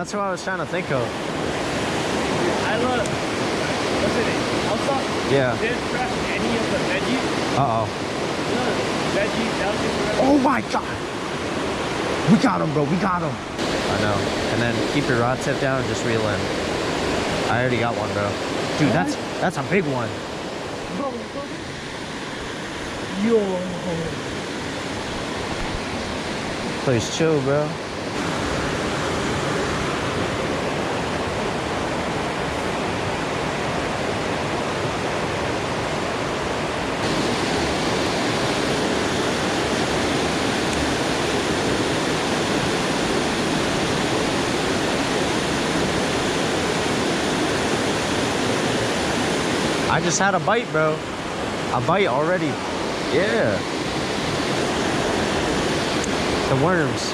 That's what I was trying to think of. I love, what's it name? Also, Yeah. didn't trash any of the veggies. Uh-oh. You know, the veggies, that Oh my God. We got him, bro. We got him. I know. And then keep your rod tip down and just reel in. I already got one, bro. Dude, that's a big one. Yo. Please chill, bro. I just had a bite, bro. A bite already. Yeah. The worms.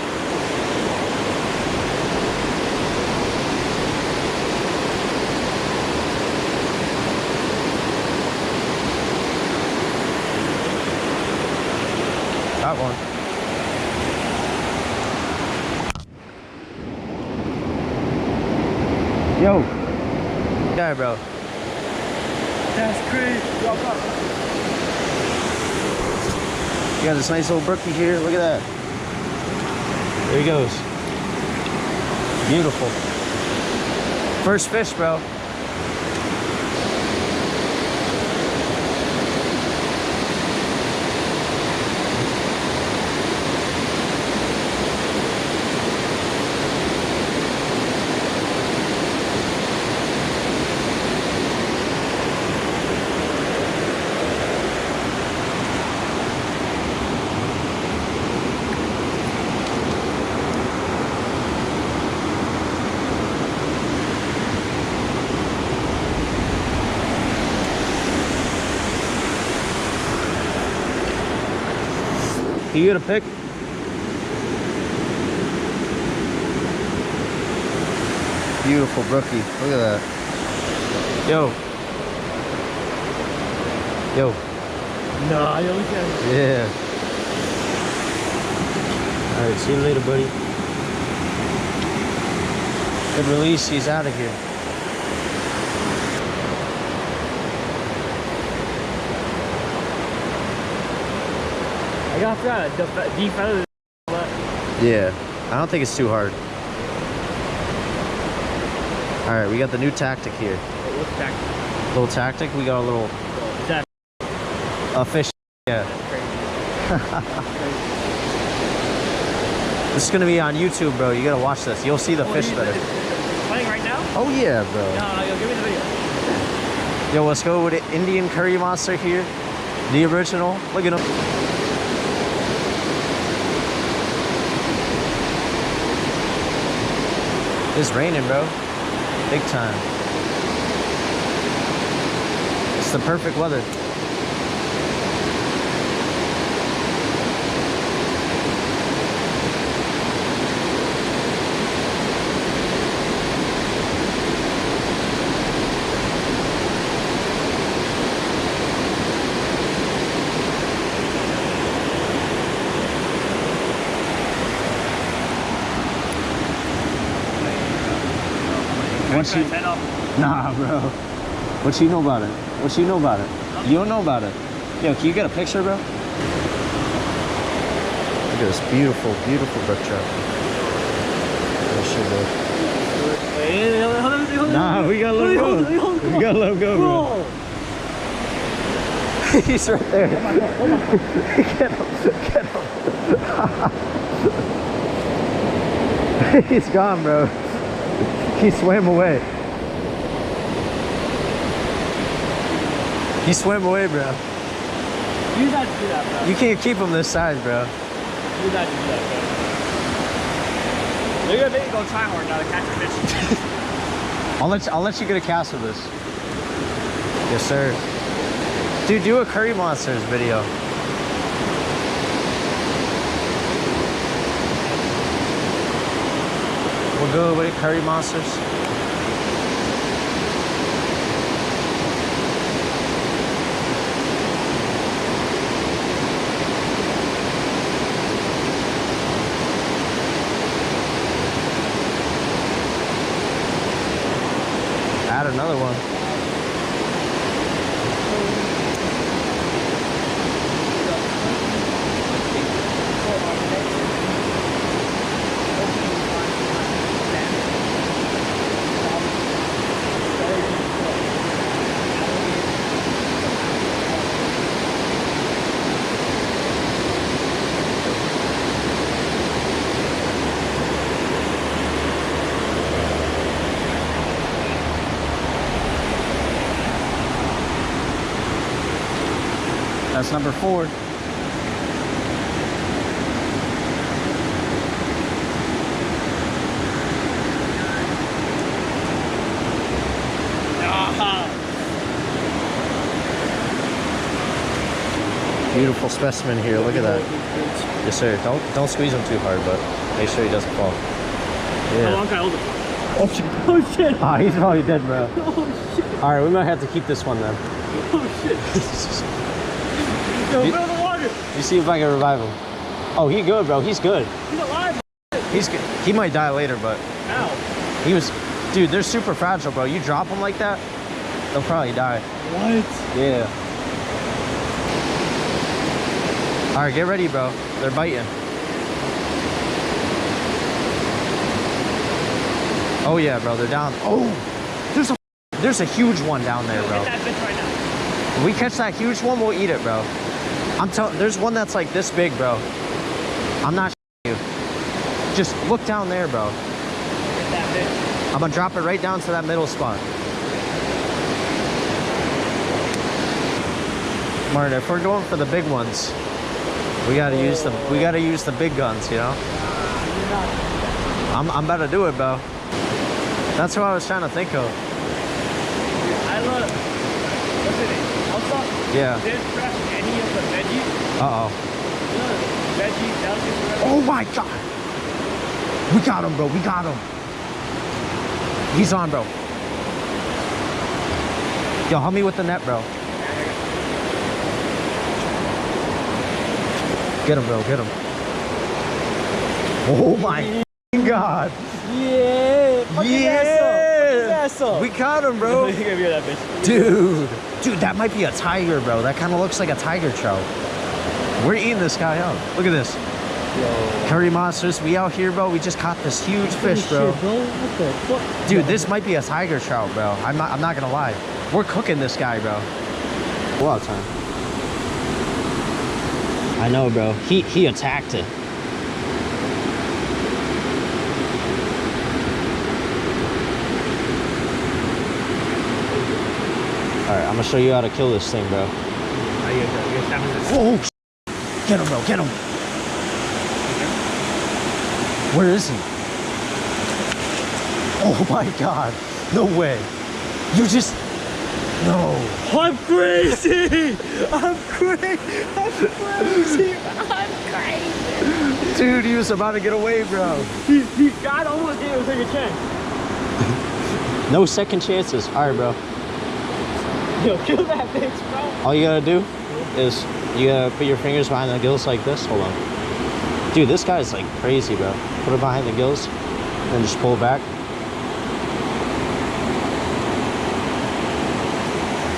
Got one. Yo. Yeah, bro. That's crazy. You got this nice little brookie here. Look at that. There he goes. Beautiful. First fish, bro. Can you get a pic? Beautiful brookie. Look at that. Yo. Yo. Nah, yo, we can't. Yeah. Alright, see you later, buddy. Good release, he's out of here. I got that deep feather. Yeah, I don't think it's too hard. Alright, we got the new tactic here. What's tactic? Little tactic, we got a little Is that fish. Yeah. crazy? This is gonna be on YouTube, bro. You gotta watch this. You'll see the fish better. It's playing right now? Oh yeah, bro. No, yo, give me the video. Yo, let's go with the Indian curry monster here. The original. Look at him. It's raining, bro. Big time. It's the perfect weather. What you? Nah, bro. What you know about it? What you know about it? You don't know about it. Yo, can you get a picture, bro? Look at this beautiful, beautiful brook trout. Hey, nah, we gotta let him go. We gotta let him go, bro. He's right there. Get him. He's gone, bro. He swam away. He swam away, bro. You got to do that, bro. You can't keep him this size, bro. You got to do that, bro. You're gonna make me go try hard now to catch a fish. I'll let you get a cast of this. Yes, sir. Dude, do a Curry Monsters video. We'll go with Curry Monsters. got another one. That's number 4. Beautiful specimen here. Look at that. Yes, sir. Don't squeeze him too hard, but make sure he doesn't fall. Yeah. How long can I hold it? Oh shit! Oh shit! Ah, he's probably dead, bro. Oh shit! All right, we might have to keep this one then. Oh shit! Go fill the water! You see if I can revive him. Oh, he's good, bro. He's good. He's alive! He's good. He might die later, but Ow! he was. Dude, they're super fragile, bro. You drop them like that, they'll probably die. What? Yeah. All right, get ready, bro. They're biting. Oh yeah, bro. They're down. Oh, there's a huge one down there, bro. Get that bitch right now. If we catch that huge one, we'll eat it, bro. I'm telling. There's one that's like this big, bro. I'm not you. Just look down there, bro. Get that bitch. I'm gonna drop it right down to that middle spot. Martin, if we're going for the big ones, we gotta use the big guns, you know. I'm about to do it, bro. That's what I was trying to think of. I love. Listen, also, Yeah. didn't fresh any of the veggies. Uh-oh. You know, veggies, delicacies. Oh my god. We got him, bro. We got him. He's on, bro. Yo, help me with the net, bro. Get him, bro. Get him. Oh my god. Yeah. Yeah. We caught him, bro. You're gonna be that bitch. Dude, that might be a tiger, bro. That kind of looks like a tiger trout. We're eating this guy up. Look at this. Yo. Curry monsters. We out here, bro. We just caught this huge fish, bro. Shit, bro. What the fuck? Dude, this might be a tiger trout, bro. I'm not gonna lie. We're cooking this guy, bro. Blowout time. I know, bro. He attacked it. Alright, I'm gonna show you how to kill this thing, bro. Oh, get him, bro. Get him. Where is he? Oh my god. No way. You just... No. I'm crazy! I'm crazy! I'm crazy! I'm crazy! Dude, he was about to get away, bro. God almost gave us like a chance. No second chances. All right, bro. Yo, kill that bitch, bro. All you gotta do is you gotta put your fingers behind the gills like this. Hold on. Dude, this guy's like crazy, bro. Put it behind the gills and just pull it back.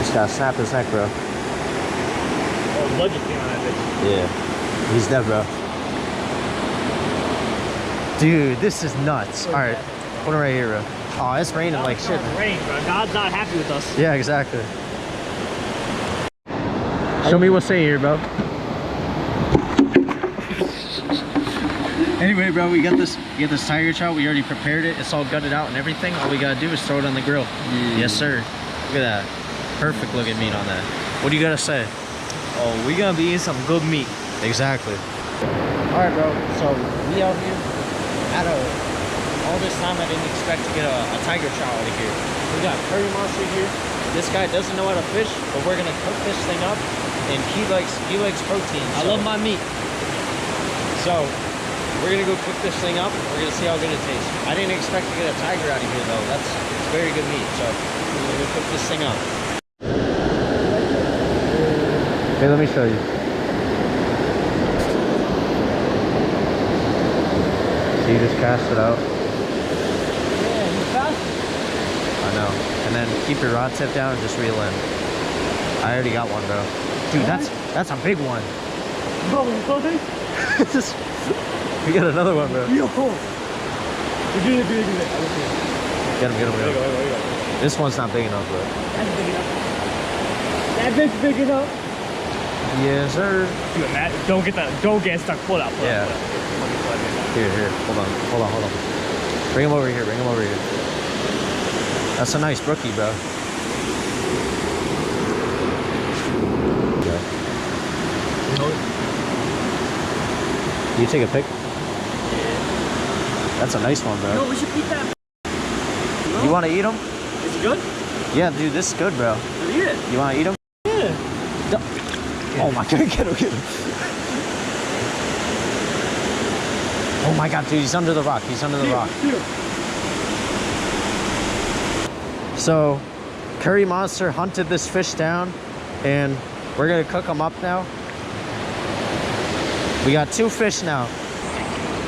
Just gotta snap his neck, bro. Oh, budget thing on that bitch. Yeah. He's dead, bro. Dude, this is nuts. All right. Put it right here, bro. Oh, it's raining like shit. Rain, bro. God's not happy with us. Yeah, exactly. Show me what's in here, bro. Anyway, bro, we got this tiger trout. We already prepared it. It's all gutted out and everything. All we gotta do is throw it on the grill. Yes, sir. Look at that. Perfect looking meat on that. What do you gotta say? Oh, we gonna be eating some good meat. Exactly. All right, bro. So we out here. All this time, I didn't expect to get a tiger trout out of here. We got curry monster here. This guy doesn't know how to fish, but we're gonna cook this thing up, and he likes protein. I love my meat. So we're gonna go cook this thing up. We're gonna see how good it tastes. I didn't expect to get a tiger out of here though. It's very good meat. So we're gonna go cook this thing up. Okay, let me show you. So you just cast it out. Yeah, you fast? I know. And then keep your rod tip down and just reel in. I already got one, bro. Dude, that's a big one. Bro, We got another one, bro. yo. Get it. Get him. This one's not big enough, bro. That's big enough. That bitch big enough. Yes, sir. Dude, Matt, don't get stuck. Pull out. Yeah. Here. Hold on. Bring him over here. That's a nice brookie, bro. You take a pic? Yeah. That's a nice one, bro. No, we should eat that. You want to eat them? Is it good? Yeah, dude, this is good, bro. Let's eat it. You want to eat them? Yeah. Oh my god, get him. Oh my god, dude, he's under the rock. Here. So, Curry Monster hunted this fish down, and we're gonna cook them up now. We got 2 fish now.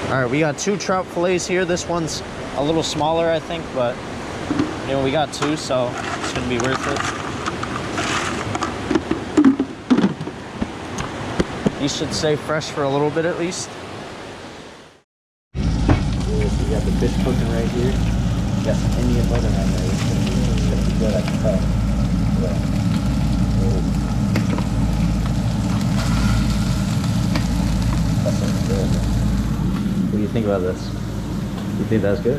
All right, we got 2 trout fillets here. This one's a little smaller, I think, but you know, we got 2, so it's gonna be worth it. These should stay fresh for a little bit at least. We got the fish cooking right here. We got some Indian butter right there. It's gonna be good, I can tell. Yeah. That's looking good. What do you think about this? You think that's good?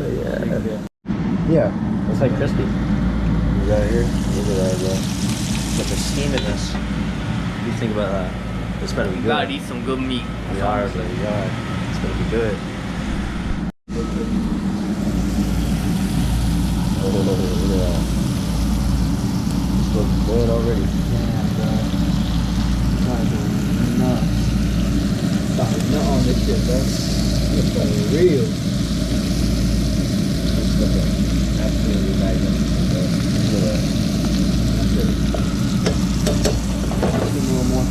Yeah, it's like crispy. You got it here? Look at that, bro. Got the steam in this. What do you think about that? This better be good. Gotta eat some good meat. We are, but we are. It's gonna be good. Oh, look at that. This looks good already. Yeah, bro. Starting nut on this shit, bro. It's real. Absolutely magnificent, bro.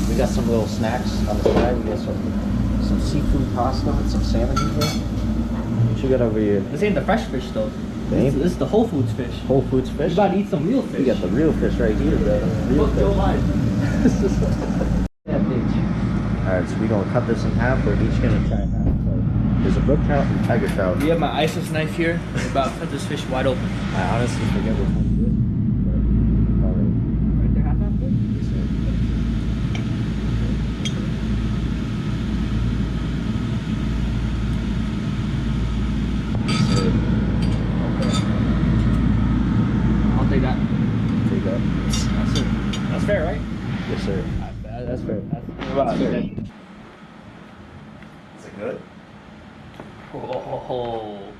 We got some little snacks on the side. We got some seafood pasta with some salmon in there. What you got over here? This ain't the fresh fish though. This This is the Whole Foods fish. Whole Foods fish? You gotta eat some real fish. We got the real fish right here, bro. Real Fuck your fish. life. That bitch. Alright, so we're gonna cut this in half. We're each gonna try half. So there's a brook trout and tiger trout. We have my ISIS knife here. We're about to cut this fish wide open. I honestly forget which one's good. But alright. Right there, half good? Yes, sir. I'll take that. Take that. That's it. That's fair, right? Yes, sir. That's fair. That's fair. Is it good? Oh.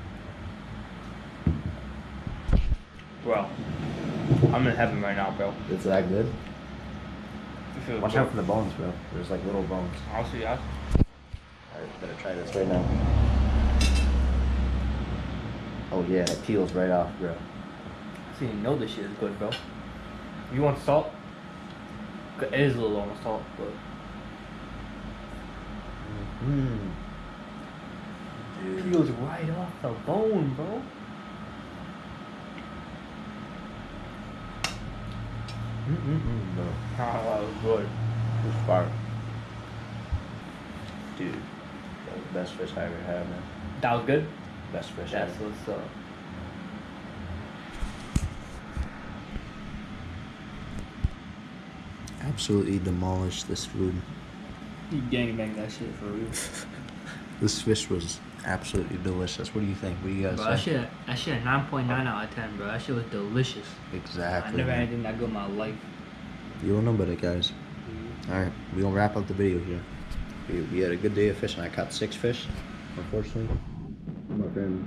Bro, I'm in heaven right now, bro. It's that good? I feel Watch good. out for the bones, bro. There's like little bones. I'll see. Alright, better try this right now. Oh yeah, it peels right off, bro. I didn't even know this shit is good, bro. You want salt? It is a little on the salt, but it peels right off the bone, bro. Bro. That was good. It's fire. Dude, that was the best fish I ever had, man. That was good? Best fish That's ever. what's up. Absolutely demolished this food. You gangbang that shit for real. This fish was absolutely delicious. What do you think? What do you guys Bro, say? that shit a 9.9 out of 10, bro. That shit was delicious. Exactly. I never had man. anything that good in my life. You don't know about it, guys. Alright, we're gonna wrap up the video here. We had a good day of fishing. I caught 6 fish, unfortunately. My friend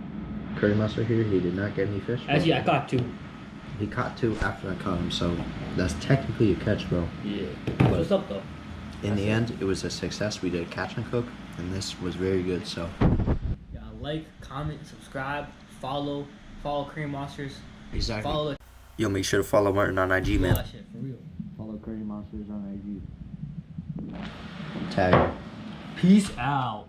Curry Monster here, he did not get any fish. Actually, I got 2. He caught 2 after I caught him, so that's technically a catch, bro. Yeah. What's up, though? In the end, it was a success. We did catch and cook, and this was very good, so. Yeah, like, comment, subscribe, follow Cream Monsters. Exactly. Follow Yo, make sure to follow Martin on IG, man. that shit for real. Follow Curry Monsters on IG. Tag. Peace out.